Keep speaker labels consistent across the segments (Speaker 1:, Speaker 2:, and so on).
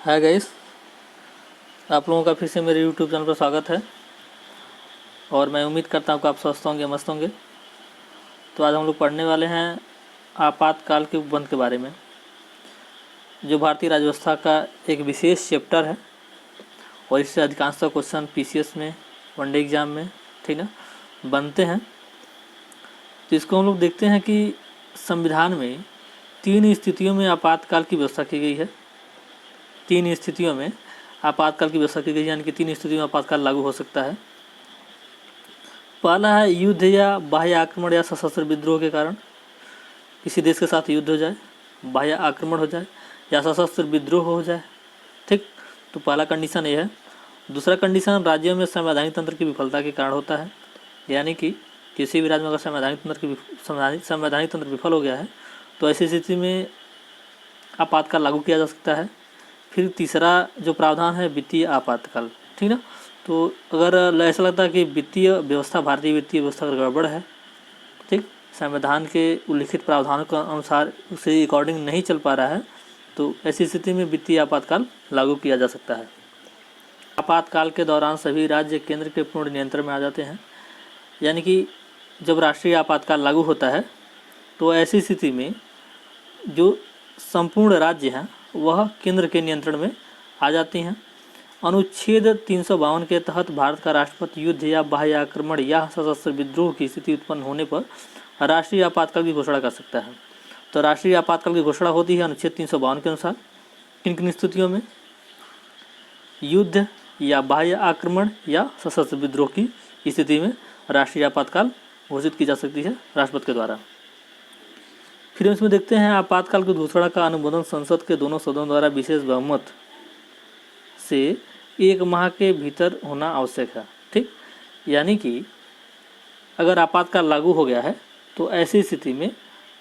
Speaker 1: Hi guys, आप लोगों का फिर से मेरे यूट्यूब चैनल पर स्वागत है। और मैं उम्मीद करता हूँ कि आप स्वस्थ होंगे, मस्त होंगे। तो आज हम लोग पढ़ने वाले हैं आपातकाल के उपबंध के बारे में, जो भारतीय राज्य व्यवस्था का एक विशेष चैप्टर है। और इससे अधिकांशतः क्वेश्चन पीसीएस में, वनडे एग्जाम में, ठीक ना, बनते हैं। तो इसको हम लोग देखते हैं कि संविधान में 3 स्थितियों में आपातकाल की व्यवस्था की गई है। 3 स्थितियों में आपातकाल की व्यवस्था की गई है, यानी कि 3 स्थितियों में आपातकाल लागू हो सकता है। पहला है युद्ध या बाह्य आक्रमण या सशस्त्र विद्रोह के कारण किसी देश के साथ युद्ध हो जाए, बाह्य आक्रमण हो जाए या सशस्त्र विद्रोह हो जाए, ठीक। तो पहला कंडीशन ये है। दूसरा कंडीशन राज्यों में संवैधानिक तंत्र की विफलता के कारण होता है, यानी कि किसी भी राज्य में अगर संवैधानिक तंत्र विफल हो गया है तो ऐसी स्थिति में आपातकाल लागू किया जा सकता है। फिर तीसरा जो प्रावधान है वित्तीय आपातकाल, ठीक ना। तो अगर ऐसा लगता है कि वित्तीय व्यवस्था, भारतीय वित्तीय व्यवस्था गड़बड़ है, ठीक, संविधान के उल्लिखित प्रावधानों के अनुसार उसे अकॉर्डिंग नहीं चल पा रहा है, तो ऐसी स्थिति में वित्तीय आपातकाल लागू किया जा सकता है। आपातकाल के दौरान सभी राज्य केंद्र के पूर्ण नियंत्रण में आ जाते हैं, यानी कि जब राष्ट्रीय आपातकाल लागू होता है तो ऐसी स्थिति में जो संपूर्ण राज्य हैं वह केंद्र के नियंत्रण में आ जाती हैं। अनुच्छेद 352 के तहत भारत का राष्ट्रपति युद्ध या बाह्य आक्रमण या सशस्त्र विद्रोह की स्थिति उत्पन्न होने पर राष्ट्रीय आपातकाल की घोषणा कर सकता है। तो राष्ट्रीय आपातकाल की घोषणा होती है अनुच्छेद 352 के अनुसार किन किन स्थितियों में? युद्ध या बाह्य आक्रमण या सशस्त्र विद्रोह की स्थिति में राष्ट्रीय आपातकाल घोषित की जा सकती है राष्ट्रपति के द्वारा। फिर हम इसमें देखते हैं आपातकाल की घोषणा का अनुमोदन संसद के दोनों सदनों द्वारा विशेष बहुमत से 1 माह के भीतर होना आवश्यक है, ठीक। यानी कि अगर आपातकाल लागू हो गया है तो ऐसी स्थिति में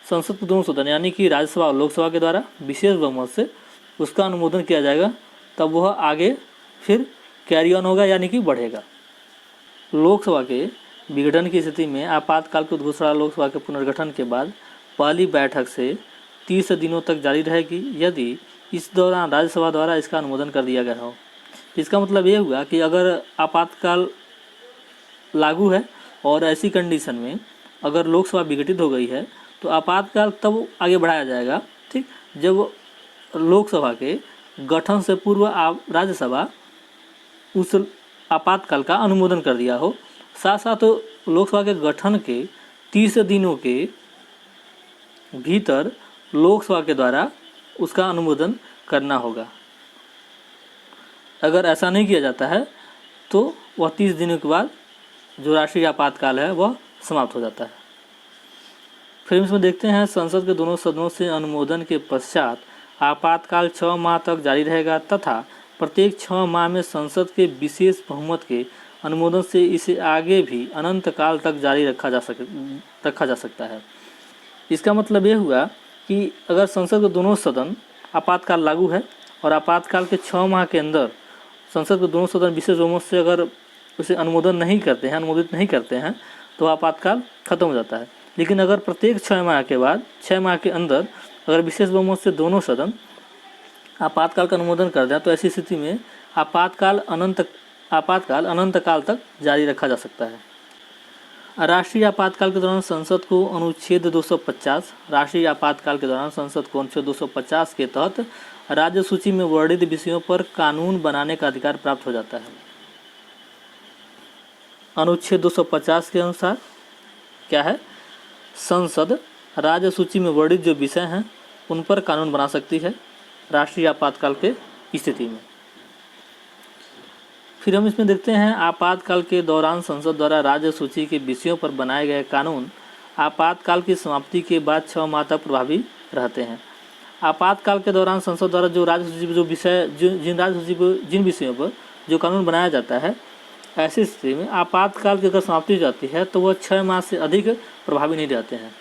Speaker 1: संसद के दोनों सदन यानी कि राज्यसभा और लोकसभा के द्वारा विशेष बहुमत से उसका अनुमोदन किया जाएगा, तब वह आगे फिर कैरी ऑन होगा, यानी कि बढ़ेगा। लोकसभा के विघटन की स्थिति में आपातकाल की घोषणा लोकसभा के पुनर्गठन के बाद पहली बैठक से 30 दिनों तक जारी रहेगी, यदि इस दौरान राज्यसभा द्वारा इसका अनुमोदन कर दिया गया हो। इसका मतलब ये हुआ कि अगर आपातकाल लागू है और ऐसी कंडीशन में अगर लोकसभा विघटित हो गई है तो आपातकाल तब आगे बढ़ाया जाएगा, ठीक, जब लोकसभा के गठन से पूर्व राज्यसभा उस आपातकाल का अनुमोदन कर दिया हो। साथ साथ लोकसभा के गठन के 30 दिनों के भीतर लोकसभा के द्वारा उसका अनुमोदन करना होगा। अगर ऐसा नहीं किया जाता है तो वह 30 दिनों के बाद जो राष्ट्रीय आपातकाल है वह समाप्त हो जाता है। फिर इसमें देखते हैं संसद के दोनों सदनों से अनुमोदन के पश्चात आपातकाल 6 माह तक जारी रहेगा तथा प्रत्येक 6 माह में संसद के विशेष बहुमत के अनुमोदन से इसे आगे भी अनंत काल तक जारी रखा जा सकता है। इसका मतलब ये हुआ कि अगर संसद के दोनों सदन आपातकाल लागू है और आपातकाल के 6 माह के अंदर संसद के दोनों सदन विशेष बहुमत से अगर उसे अनुमोदित नहीं करते हैं तो आपातकाल खत्म हो जाता है। लेकिन अगर प्रत्येक 6 माह के बाद 6 माह के अंदर अगर विशेष बहुमत से दोनों सदन आपातकाल का अनुमोदन कर दें तो ऐसी स्थिति में आपातकाल अनंत काल तक जारी रखा जा सकता है। राष्ट्रीय आपातकाल के दौरान संसद को अनुच्छेद 250 राष्ट्रीय आपातकाल के दौरान संसद को अनुच्छेद 250 के तहत राज्य सूची में वर्णित विषयों पर कानून बनाने का अधिकार प्राप्त हो जाता है। अनुच्छेद 250 के अनुसार क्या है? संसद राज्य सूची में वर्णित जो विषय हैं उन पर कानून बना सकती है राष्ट्रीय आपातकाल के स्थिति में। फिर हम इसमें देखते हैं आपातकाल के दौरान संसद द्वारा राज्य सूची के विषयों पर बनाए गए कानून आपातकाल की समाप्ति के बाद 6 माह तक प्रभावी रहते हैं। आपातकाल के दौरान संसद द्वारा जो राज्य सूची जो विषय जिन विषयों पर जो कानून बनाया जाता है, ऐसी स्थिति में आपातकाल की अगर समाप्ति हो जाती है तो वह 6 माह से अधिक प्रभावी नहीं रहते हैं।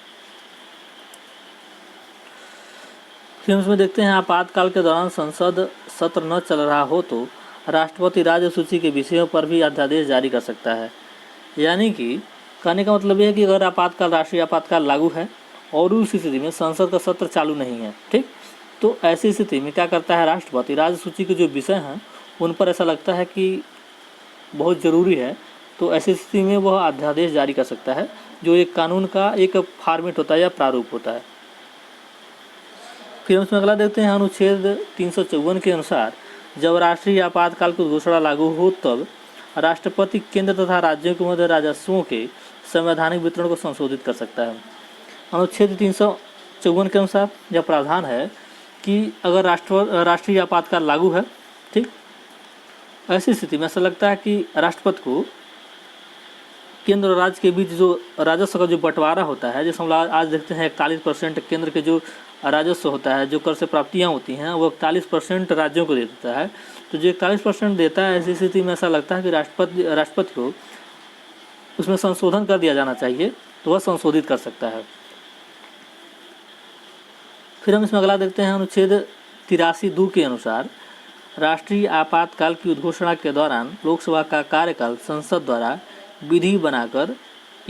Speaker 1: फिर हम इसमें देखते हैं आपातकाल के दौरान संसद सत्र न चल रहा हो तो राष्ट्रपति राज्य सूची के विषयों पर भी अध्यादेश जारी कर सकता है। यानी कि कहने का मतलब यह है कि अगर राष्ट्रीय आपातकाल लागू है और उस स्थिति में संसद का सत्र चालू नहीं है, ठीक, तो ऐसी स्थिति में क्या करता है राष्ट्रपति, राज्य सूची के जो विषय हैं उन पर ऐसा लगता है कि बहुत ज़रूरी है, तो ऐसी स्थिति में वह अध्यादेश जारी कर सकता है, जो एक कानून का एक फॉर्मेट होता है या प्रारूप होता है। फिर हम इसमें अगला देखते हैं, अनुच्छेद 354 के अनुसार जब राष्ट्रीय आपातकाल की घोषणा लागू हो तब राष्ट्रपति केंद्र तथा राज्यों के मध्य राजस्वों के संवैधानिक वितरण को संशोधित कर सकता है। अनुच्छेद 354 के अनुसार यह प्रावधान है कि अगर राष्ट्रीय आपातकाल लागू है, ठीक, ऐसी स्थिति में ऐसा लगता है कि राष्ट्रपति को केंद्र और राज्य के बीच जो राजस्व का जो बंटवारा होता है, जैसे हम आज देखते हैं 41% केंद्र के जो राजस्व होता है, जो कर से प्राप्तियां होती हैं, वो 41% राज्यों को दे देता है। तो जो 41% देता है, ऐसी स्थिति में ऐसा लगता है कि राष्ट्रपति को उसमें संशोधन कर दिया जाना चाहिए, तो वह संशोधित कर सकता है। फिर हम इसमें अगला देखते हैं, अनुच्छेद 83(2) के अनुसार राष्ट्रीय आपातकाल की उद्घोषणा के दौरान लोकसभा का कार्यकाल संसद द्वारा विधि बनाकर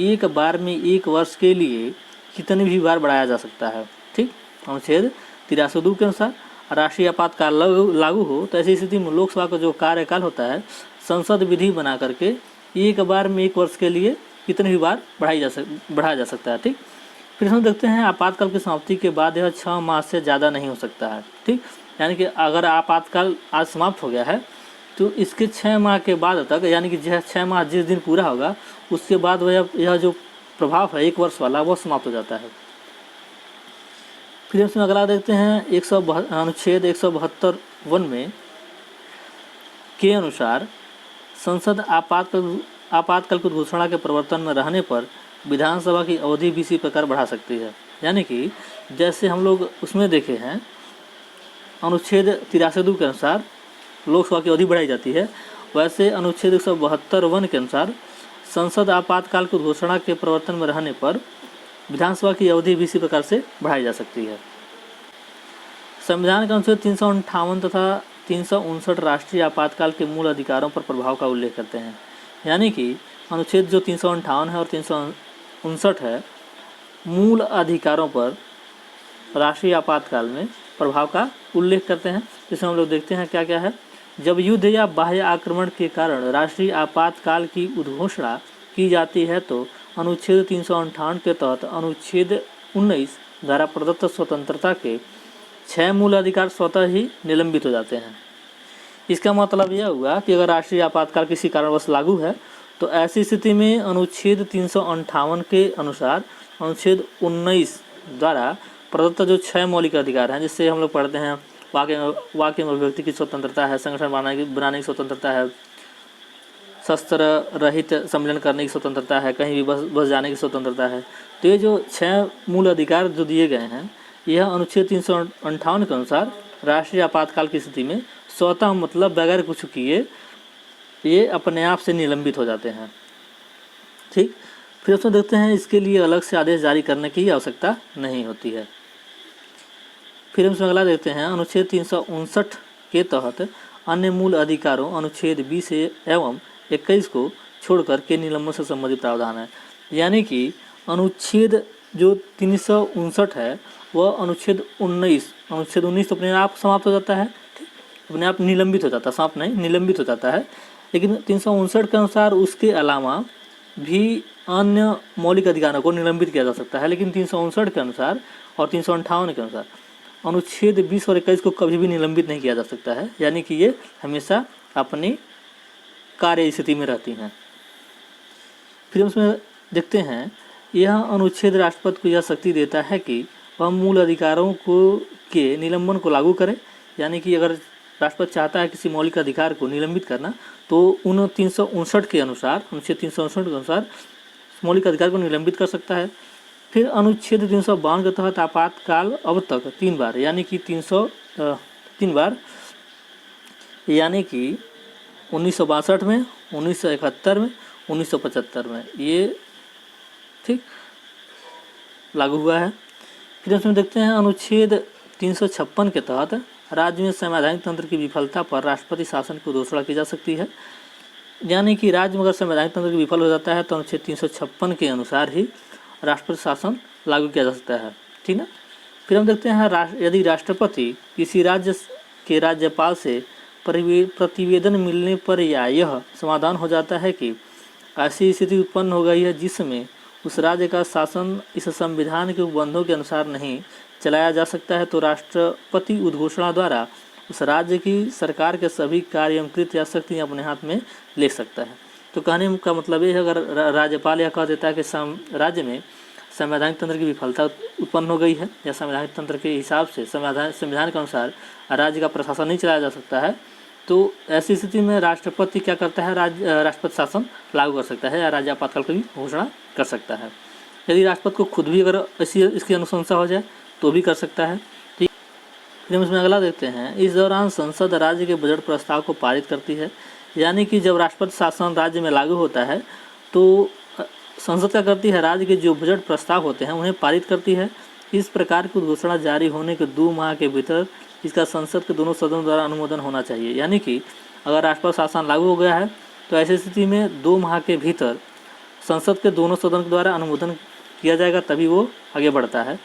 Speaker 1: एक बार में 1 वर्ष के लिए कितनी भी बार बढ़ाया जा सकता है। ठीक, अनुच्छेद 83(2) के अनुसार राष्ट्रीय आपातकाल लागू हो तो ऐसी स्थिति में लोकसभा का जो कार्यकाल होता है संसद विधि बना करके एक बार में 1 वर्ष के लिए कितनी भी बार बढ़ाया जा सकता है। ठीक, फिर हम देखते हैं आपातकाल की समाप्ति के बाद यह 6 माह से ज़्यादा नहीं हो सकता है। ठीक, यानी कि अगर आपातकाल आज समाप्त हो गया है तो इसके 6 माह के बाद तक, यानी कि 6 माह जिस दिन पूरा होगा उसके बाद वह यह जो प्रभाव है 1 वर्ष वाला, वह समाप्त हो जाता है। फिर इसमें अगला देखते हैं, अनुच्छेद 172 में के अनुसार संसद आपातकाल की घोषणा के प्रवर्तन में रहने पर विधानसभा की अवधि भी इसी प्रकार बढ़ा सकती है। यानी कि जैसे हम लोग उसमें देखे हैं अनुच्छेद 83(2) के अनुसार लोकसभा की अवधि बढ़ाई जाती है, वैसे अनुच्छेद 172 के अनुसार संसद आपातकाल की घोषणा के प्रवर्तन में रहने पर विधानसभा की अवधि भी इसी प्रकार से बढ़ाई जा सकती है। संविधान के अनुच्छेद 358 तथा 359 राष्ट्रीय आपातकाल के मूल अधिकारों पर प्रभाव का उल्लेख करते हैं। यानी कि अनुच्छेद जो 358 है और 359 है, मूल अधिकारों पर राष्ट्रीय आपातकाल में प्रभाव का उल्लेख करते हैं। जिसमें हम लोग देखते हैं क्या क्या है। जब युद्ध या बाह्य आक्रमण के कारण राष्ट्रीय आपातकाल की उद्घोषणा की जाती है तो अनुच्छेद 358 के तहत अनुच्छेद 19 द्वारा प्रदत्त स्वतंत्रता के 6 मूल अधिकार स्वतः ही निलंबित हो जाते हैं। इसका मतलब यह हुआ कि अगर राष्ट्रीय आपातकाल किसी कारणवश लागू है तो ऐसी स्थिति में अनुच्छेद 358 के अनुसार अनुच्छेद 19 द्वारा प्रदत्त जो 6 मौलिक अधिकार हैं, जिससे हम लोग पढ़ते हैं वाक्य में अभिव्यक्ति की स्वतंत्रता है, संगठन बनाने की स्वतंत्रता है, शस्त्र रहित सम्मेलन करने की स्वतंत्रता है, कहीं भी बस जाने की स्वतंत्रता है। तो ये जो 6 मूल अधिकार जो दिए गए हैं, यह अनुच्छेद 358 के अनुसार राष्ट्रीय आपातकाल की स्थिति में स्वतः मतलब बगैर कुछ किए ये अपने आप से निलंबित हो जाते हैं। ठीक, फिर उसमें देखते हैं इसके लिए अलग से आदेश जारी करने की आवश्यकता नहीं होती है। फिर हम इसमें अगला देखते हैं, अनुच्छेद 359 के तहत अन्य मूल अधिकारों अनुच्छेद 20 एवं 21 को छोड़कर के निलंबन से संबंधित प्रावधान है। यानी कि अनुच्छेद जो 359 है वह अनुच्छेद 19 तो अपने आप समाप्त हो जाता है, ठीक, अपने आप निलंबित हो जाता है, समाप्त नहीं निलंबित हो जाता है। लेकिन 359 के अनुसार उसके अलावा भी अन्य मौलिक अधिकारों को निलंबित किया जा सकता है। लेकिन 359 के अनुसार और 358 के अनुसार अनुच्छेद 20 और 21 को कभी भी निलंबित नहीं किया जा सकता है। यानी कि ये हमेशा अपनी कार्य स्थिति में रहती हैं। फिर हम उसमें देखते हैं, यह अनुच्छेद राष्ट्रपति को यह शक्ति देता है कि वह मूल अधिकारों के निलंबन को लागू करे। यानी कि अगर राष्ट्रपति चाहता है किसी मौलिक अधिकार को निलंबित करना तो उन 359 के अनुसार, अनुच्छेद 359 के अनुसार मौलिक अधिकार को निलंबित कर सकता है। फिर अनुच्छेद 352 के तहत आपातकाल अब तक 3 बार, यानी कि 3 बार, यानी कि 1962 में, 1971 में, 1975 में ये ठीक लागू हुआ है। फिर उसमें देखते हैं अनुच्छेद 356 के तहत राज्य में संवैधानिक तंत्र की विफलता पर राष्ट्रपति शासन की घोषणा की जा सकती है। यानी कि राज्य में अगर संवैधानिक तंत्र विफल हो जाता है तो अनुच्छेद 356 के अनुसार ही राष्ट्रपति शासन लागू किया जा सकता है। ठीक ना। फिर हम देखते हैं यदि राष्ट्रपति किसी राज्य के राज्यपाल से प्रतिवेदन मिलने पर या यह समाधान हो जाता है कि ऐसी स्थिति उत्पन्न हो गई है जिसमें उस राज्य का शासन इस संविधान के उपबंधों के अनुसार नहीं चलाया जा सकता है, तो राष्ट्रपति उद्घोषणा द्वारा उस राज्य की सरकार के सभी कार्य एवं कृत्य या शक्तियाँ अपने हाथ में ले सकता है। तो कहने का मतलब ये है, अगर राज्यपाल यह कह देता है कि राज्य में संवैधानिक तंत्र की विफलता उत्पन्न हो गई है या संवैधानिक तंत्र के हिसाब से संविधान के अनुसार राज्य का प्रशासन नहीं चलाया जा सकता है, तो ऐसी स्थिति में राष्ट्रपति क्या करता है, राष्ट्रपति शासन लागू कर सकता है या राज्य आपातकाल की घोषणा कर सकता है। यदि राष्ट्रपति को खुद भी अगर इसकी अनुशंसा हो जाए तो भी कर सकता है। ठीक, फिर हम इसमें अगला देखते हैं। इस दौरान संसद राज्य के बजट प्रस्ताव को पारित करती है, यानी कि जब राष्ट्रपति शासन राज्य में लागू होता है तो संसद क्या करती है, राज्य के जो बजट प्रस्ताव होते हैं उन्हें पारित करती है। इस प्रकार की घोषणा जारी होने के 2 माह के भीतर इसका संसद के दोनों सदनों द्वारा अनुमोदन होना चाहिए। यानी कि अगर राष्ट्रपति शासन लागू हो गया है तो ऐसी स्थिति में 2 माह के भीतर संसद के दोनों सदन के द्वारा अनुमोदन किया जाएगा, तभी वो आगे बढ़ता है।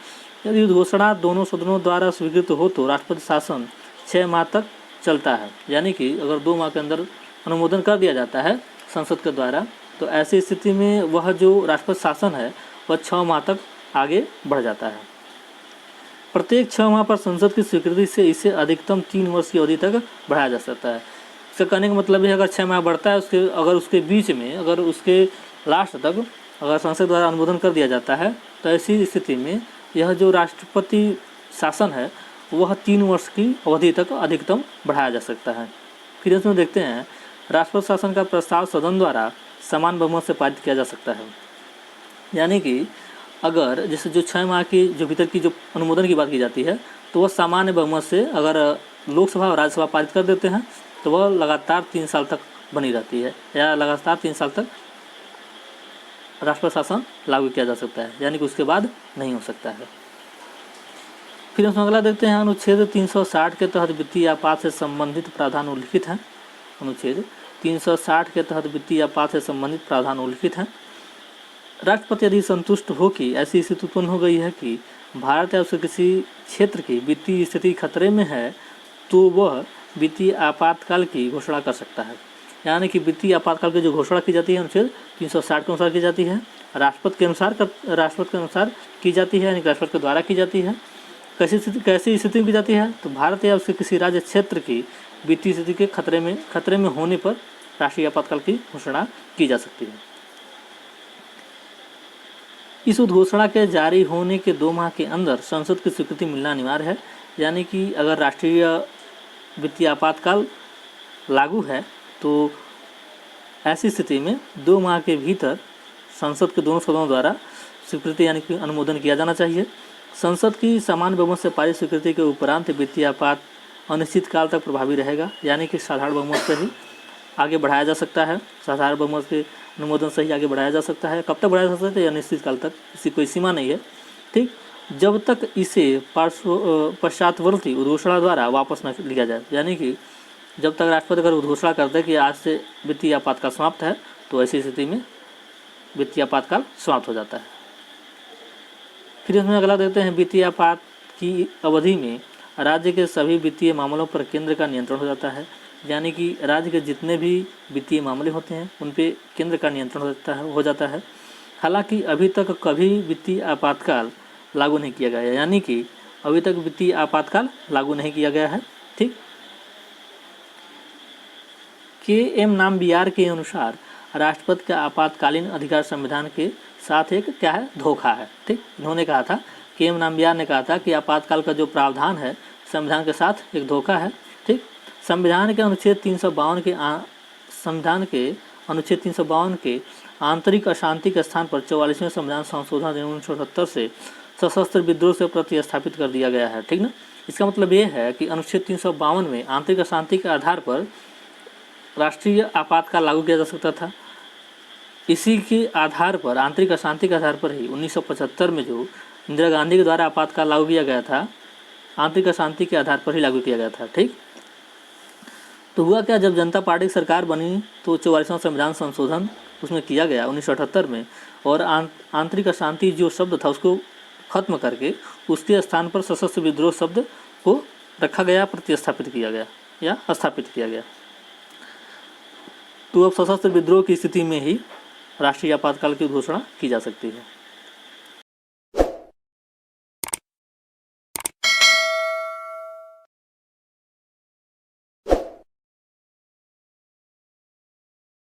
Speaker 1: यदि घोषणा दोनों सदनों द्वारा स्वीकृत हो तो राष्ट्रपति शासन 6 माह तक चलता है। यानी कि अगर 2 माह के अंदर अनुमोदन कर दिया जाता है संसद के द्वारा, तो ऐसी स्थिति में वह जो राष्ट्रपति शासन है वह 6 माह तक आगे बढ़ जाता है। प्रत्येक 6 माह पर संसद की स्वीकृति से इसे अधिकतम 3 वर्ष की अवधि तक बढ़ाया जा सकता है। इसका कहने का मतलब है, अगर 6 माह बढ़ता है उसके बीच में अगर उसके लास्ट तक अगर संसद द्वारा अनुमोदन कर दिया जाता है, तो ऐसी स्थिति में यह जो राष्ट्रपति शासन है वह 3 वर्ष की अवधि तक अधिकतम बढ़ाया जा सकता है। फिर इसमें देखते हैं, राष्ट्रपति शासन का प्रस्ताव सदन द्वारा समान बहुमत से पारित किया जा सकता है। यानी कि अगर जैसे जो 6 माह की जो भीतर की जो अनुमोदन की बात की जाती है, तो वह सामान्य बहुमत से अगर लोकसभा और राज्यसभा पारित कर देते हैं तो वह लगातार 3 साल तक बनी रहती है या लगातार 3 साल तक राष्ट्रपति शासन लागू किया जा सकता है, यानी कि उसके बाद नहीं हो सकता है। फिर हम अगला देखते हैं, अनुच्छेद 360 के तहत वित्तीय आपात से संबंधित प्रावधान उल्लिखित हैं। अनुच्छेद 360 के तहत वित्तीय आपात से संबंधित प्रावधान उल्लिखित हैं। राष्ट्रपति यदि संतुष्ट हो कि ऐसी स्थिति उत्पन्न हो गई है कि भारत या उसके किसी क्षेत्र की वित्तीय स्थिति खतरे में है, तो वह वित्तीय आपातकाल की घोषणा कर सकता है। यानी कि वित्तीय आपातकाल की जो घोषणा की जाती है अनुच्छेद 360 के अनुसार की जाती है, राष्ट्रपति के अनुसार की जाती है, यानी कि राष्ट्रपति के द्वारा की जाती है। कैसी स्थिति में की जाती है, तो भारत या उसके किसी राज्य क्षेत्र की वित्तीय स्थिति के खतरे में होने पर राष्ट्रीय आपातकाल की घोषणा की जा सकती है। इस उद्घोषणा के जारी होने के 2 माह के अंदर संसद की स्वीकृति मिलना अनिवार्य है। यानी कि अगर राष्ट्रीय वित्तीय आपातकाल लागू है तो ऐसी स्थिति में 2 माह के भीतर संसद के दोनों सदनों द्वारा स्वीकृति यानी कि अनुमोदन किया जाना चाहिए। संसद की समान बहुमत से पारित स्वीकृति के उपरांत वित्तीय आपात अनिश्चित काल तक प्रभावी रहेगा, यानी कि साधारण बहुमत से ही आगे बढ़ाया जा सकता है। साधारण बहुमत के अनुमोदन से ही आगे बढ़ाया जा सकता है। कब तक बढ़ाया जा सकता है, अनिश्चित काल तक, इसकी कोई सीमा नहीं है। ठीक, जब तक इसे पश्चातवर्ती उद्घोषणा द्वारा वापस न लिया जाए। यानी कि जब तक राष्ट्रपति अगर उद्घोषणा करते हैं कि आज से वित्तीय आपातकाल समाप्त है, तो ऐसी स्थिति में वित्तीय आपातकाल समाप्त हो जाता है। फिर इसमें अगला देखते हैं, वित्तीय आपात की अवधि में राज्य के सभी वित्तीय मामलों पर केंद्र का नियंत्रण हो जाता है। यानी कि राज्य के जितने भी वित्तीय मामले होते हैं उन पे केंद्र का नियंत्रण हो जाता है। हालांकि अभी तक कभी वित्तीय आपातकाल लागू नहीं किया गया है, यानी कि अभी तक वित्तीय आपातकाल लागू नहीं किया गया है। ठीक, KM नामबियार के अनुसार राष्ट्रपति का आपातकालीन अधिकार संविधान के साथ एक क्या है, धोखा है। ठीक, इन्होंने कहा था, KM नामबियार ने कहा था कि आपातकाल का जो प्रावधान है संविधान के साथ एक धोखा है। ठीक, संविधान के अनुच्छेद 352 के आंतरिक अशांति के स्थान पर 44वें संविधान संशोधन 1970 से सशस्त्र विद्रोह से प्रतिस्थापित कर दिया गया है। ठीक ना, इसका मतलब ये है कि अनुच्छेद 352 में आंतरिक अशांति के आधार पर राष्ट्रीय आपातकाल लागू किया जा सकता था। इसी के आधार पर, आंतरिक अशांति के आधार पर ही 1975 में जो इंदिरा गांधी के द्वारा आपातकाल लागू किया गया था, आंतरिक अशांति के आधार पर ही लागू किया गया था। ठीक, तो हुआ क्या, जब जनता पार्टी की सरकार बनी तो 44वां संविधान संशोधन उसमें किया गया 1978 में, और आंतरिक अशांति जो शब्द था उसको खत्म करके उसके स्थान पर सशस्त्र विद्रोह शब्द को रखा गया, प्रतिस्थापित किया गया या स्थापित किया गया। तो अब सशस्त्र विद्रोह की स्थिति में ही राष्ट्रीय आपातकाल की घोषणा की जा सकती है।